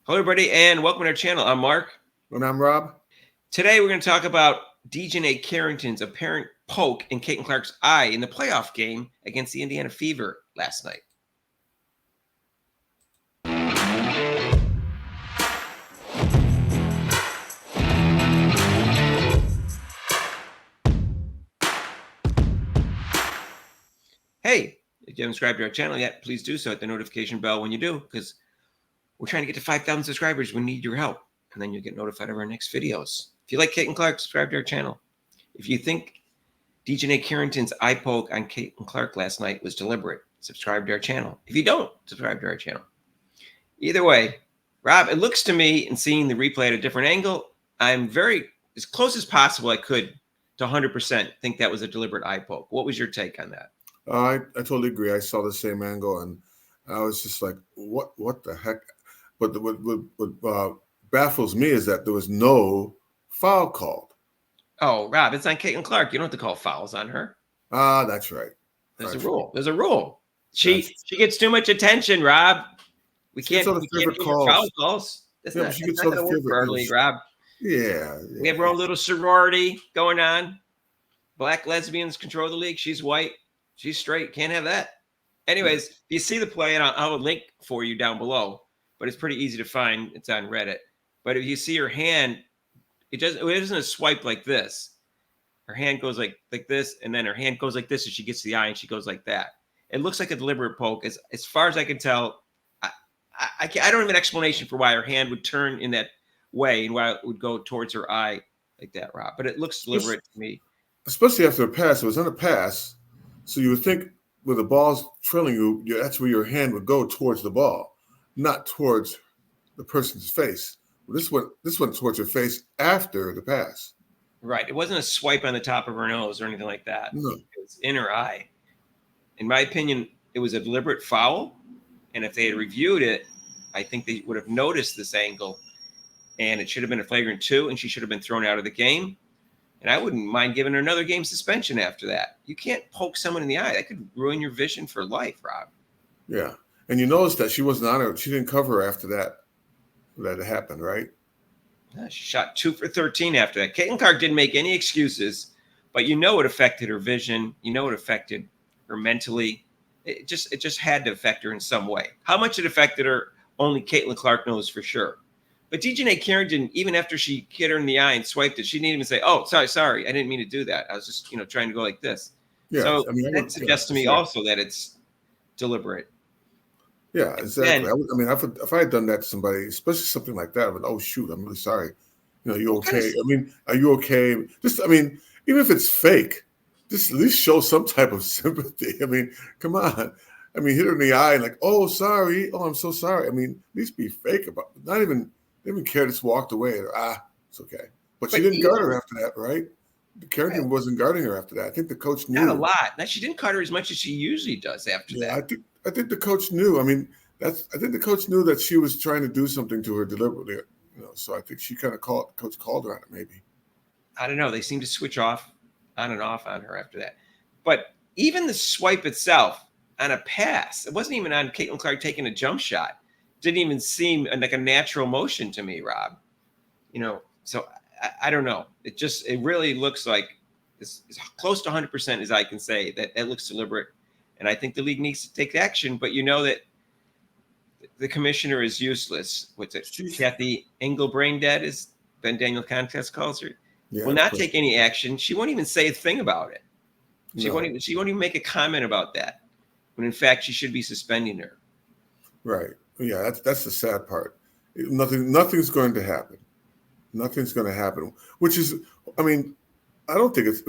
Hello, everybody, and welcome to our channel. I'm Mark. And I'm Rob. Today, we're going to talk about Dejanay Carrington's apparent poke in Caitlin Clark's eye in the playoff game against the Indiana Fever last night. Hey, if you haven't subscribed to our channel yet, please do so. Hit the notification bell when you do, because we're trying to get to 5,000 subscribers. We need your help, and then you'll get notified of our next videos. If you like Caitlin Clark, subscribe to our channel. If you think Dejanay Carrington's eye poke on Caitlin Clark last night was deliberate, subscribe to our channel. If you don't, subscribe to our channel. Either way, Rob, it looks to me, in seeing the replay at a different angle, I'm very, as close as possible I could to 100% think that was a deliberate eye poke. What was your take on that? I totally agree. I saw the same angle, and I was just like, what the heck? But what baffles me is that there was no foul called. Oh, Rob, it's on Caitlin Clark. You don't have to call fouls on her. Ah, that's right. There's a rule. There's a rule. She gets too much attention, Rob. We can't give her foul calls. That's not going to work for our league, Rob. Yeah. We have our own little sorority going on. Black lesbians control the league. She's white. She's straight. Can't have that. Anyways, if you see the play, and I'll have a link for you down below, but it's pretty easy to find. It's on Reddit. But if you see her hand, it isn't a swipe like this. Her hand goes like this, and then her hand goes like this, and she gets the eye, and she goes like that. It looks like a deliberate poke. As far as I can tell, I don't have an explanation for why her hand would turn in that way and why it would go towards her eye like that, Rob. But it looks deliberate to me. Especially after a pass. It was on a pass, so you would think when the ball's trailing you, that's where your hand would go, towards the ball, not towards the person's face. This went towards her face after the pass. Right. It wasn't a swipe on the top of her nose or anything like that. No. It was in her eye. In my opinion, it was a deliberate foul. And if they had reviewed it, I think they would have noticed this angle. And it should have been a flagrant 2, and she should have been thrown out of the game. And I wouldn't mind giving her another game suspension after that. You can't poke someone in the eye. That could ruin your vision for life, Rob. Yeah. And you noticed that she wasn't on her. She didn't cover after that. That happened, right? She shot 2 for 13 after that. Caitlin Clark didn't make any excuses, but you know it affected her vision. You know it affected her mentally. It just had to affect her in some way. How much it affected her, only Caitlin Clark knows for sure. But Dejanay Carrington, even after she hit her in the eye and swiped it, she didn't even say, "Oh, sorry, I didn't mean to do that. I was just, trying to go like this." Yeah, so that suggests to me also that it's deliberate. Yeah, exactly. If I had done that to somebody, especially something like that, I would, oh shoot, I'm really sorry. You okay? Are you okay? Even if it's fake, just at least show some type of sympathy. Come on. Hit her in the eye and like, oh, sorry. Oh, I'm so sorry. At least be fake about it. Not even care, just walked away. It's okay. But she didn't guard her after that, right? Carrington wasn't guarding her after that. I think the coach knew. Not a lot. Now, she didn't guard her as much as she usually does after that. I think the coach knew. I think the coach knew that she was trying to do something to her deliberately. So I think she kind of coach called her on it, maybe. I don't know. They seem to switch off on and off on her after that. But even the swipe itself on a pass, it wasn't even on Caitlin Clark taking a jump shot. Didn't even seem like a natural motion to me, Rob. So I don't know. It really looks like it's close to 100% as I can say that it looks deliberate. And I think the league needs to take action, but that the commissioner is useless. What's it? Kathy Engelbraindead, as Ben Daniel Contest calls her. Yeah, will not take any action. She won't even say a thing about it. She won't even make a comment about that. When in fact she should be suspending her. Right. Yeah, that's the sad part. Nothing's going to happen. Nothing's going to happen. Which is, I don't think it's.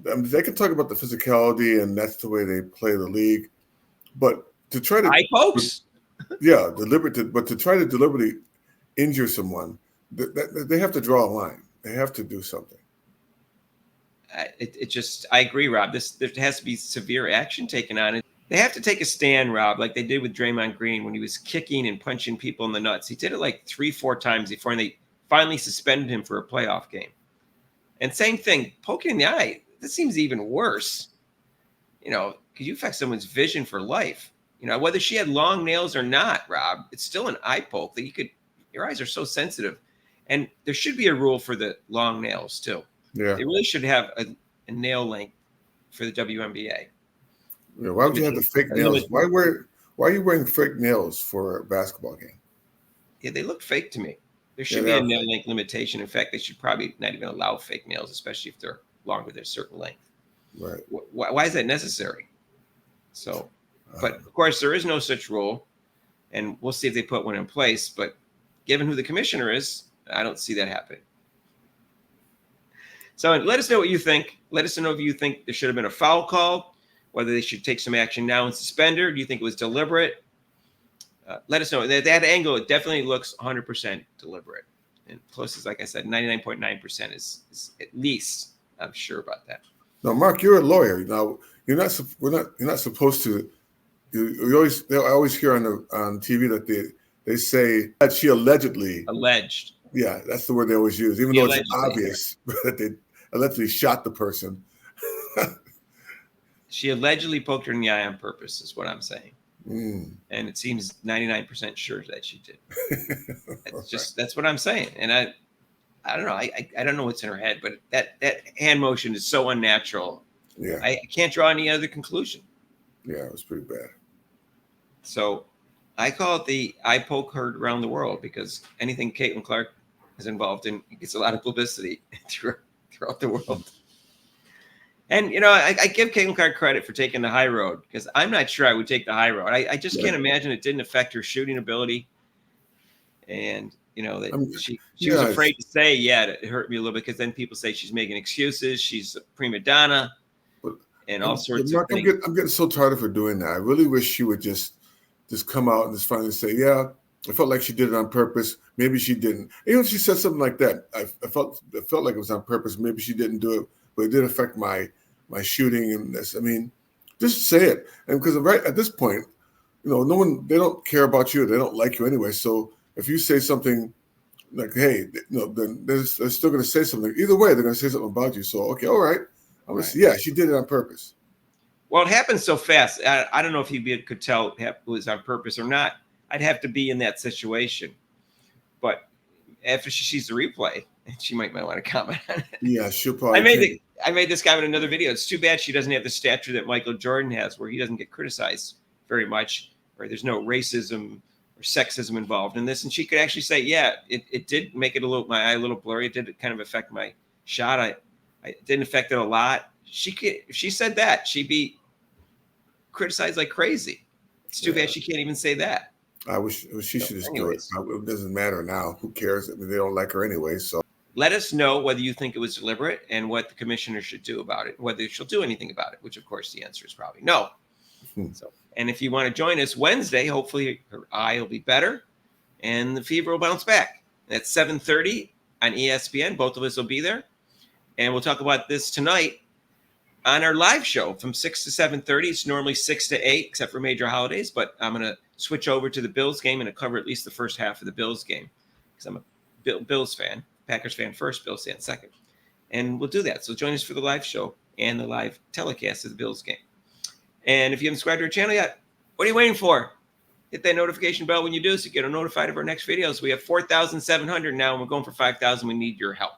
They can talk about the physicality and that's the way they play the league, but to try to folks, but to try to deliberately injure someone, they have to draw a line. They have to do something. I agree, Rob. There has to be severe action taken on it. They have to take a stand, Rob, like they did with Draymond Green when he was kicking and punching people in the nuts. He did it like 3-4 times before they finally suspended him for a playoff game. And same thing, poking in the eye. This seems even worse. Because you affect someone's vision for life. Whether she had long nails or not, Rob, it's still an eye poke that you could Your eyes are so sensitive. And there should be a rule for the long nails too. Yeah. They really should have a nail length for the WNBA. Yeah, why would you have the fake nails? Why are you wearing fake nails for a basketball game? Yeah, they look fake to me. There should be a nail length limitation. In fact, they should probably not even allow fake nails, especially if they're longer than a certain length. Right. Why is that necessary? So, but of course, there is no such rule, and we'll see if they put one in place. But given who the commissioner is, I don't see that happening. So let us know what you think. Let us know if you think there should have been a foul call, whether they should take some action now and suspend her. Do you think it was deliberate? Let us know. That angle, it definitely looks 100% deliberate. And closest, like I said, 99.9% is at least, I'm sure about that. Now, Mark, you're a lawyer. Now, you're not supposed to. I always hear on TV that they say that she allegedly. Alleged. Yeah, that's the word they always use, even though it's obvious that they allegedly shot the person. She allegedly poked her in the eye on purpose, is what I'm saying. Mm. And it seems 99% sure that she did. That's what I'm saying. And I don't know. I don't know what's in her head, but that hand motion is so unnatural. Yeah. I can't draw any other conclusion. Yeah, it was pretty bad. So I call it the I poke heard around the world, because anything Caitlin Clark is involved in gets a lot of publicity throughout the world. And, I give Caitlin Clark credit for taking the high road, because I'm not sure I would take the high road. I just can't imagine it didn't affect her shooting ability. And, that she was afraid to say, it hurt me a little bit, because then people say she's making excuses. She's a prima donna and all sorts of things. I'm getting so tired of her doing that. I really wish she would just come out and just finally say, yeah, I felt like she did it on purpose. Maybe she didn't. Even if she said something like that, I felt like it was on purpose. Maybe she didn't do it, but it did affect my shooting and this. I mean, just say it. And because right at this point, they don't care about you. They don't like you anyway. So if you say something like, hey, then they're still going to say something. Either way, they're going to say something about you. So, okay, all right. I'm going to say, yeah, she did it on purpose. Well, it happens so fast. I don't know if you could tell it was on purpose or not. I'd have to be in that situation. But after she sees the replay, she might want to comment on it. Yeah, she'll probably. I made this comment in another video. It's too bad she doesn't have the stature that Michael Jordan has, where he doesn't get criticized very much, or there's no racism or sexism involved in this. And she could actually say, yeah, it did make it my eye a little blurry. It did kind of affect my shot. It didn't affect it a lot. If she said that, she'd be criticized like crazy. It's too bad she can't even say that. I wish she should just do it. It doesn't matter now. Who cares? I mean, they don't like her anyway. So let us know whether you think it was deliberate and what the commissioner should do about it, whether she'll do anything about it, which of course the answer is probably no. So, and if you want to join us Wednesday, hopefully her eye will be better and the fever will bounce back. That's 7:30 on ESPN. Both of us will be there. And we'll talk about this tonight on our live show from 6 to 7:30. It's normally 6 to 8, except for major holidays. But I'm going to switch over to the Bills game and cover at least the first half of the Bills game, because I'm a Bills fan, Packers fan first, Bills fan second. And we'll do that. So join us for the live show and the live telecast of the Bills game. And if you haven't subscribed to our channel yet, what are you waiting for? Hit that notification bell when you do, so you get notified of our next videos. We have 4,700 now, and we're going for 5,000. We need your help.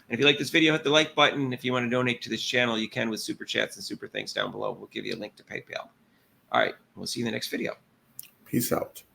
And if you like this video, hit the like button. If you want to donate to this channel, you can with super chats and super thanks down below. We'll give you a link to PayPal. All right. We'll see you in the next video. Peace out.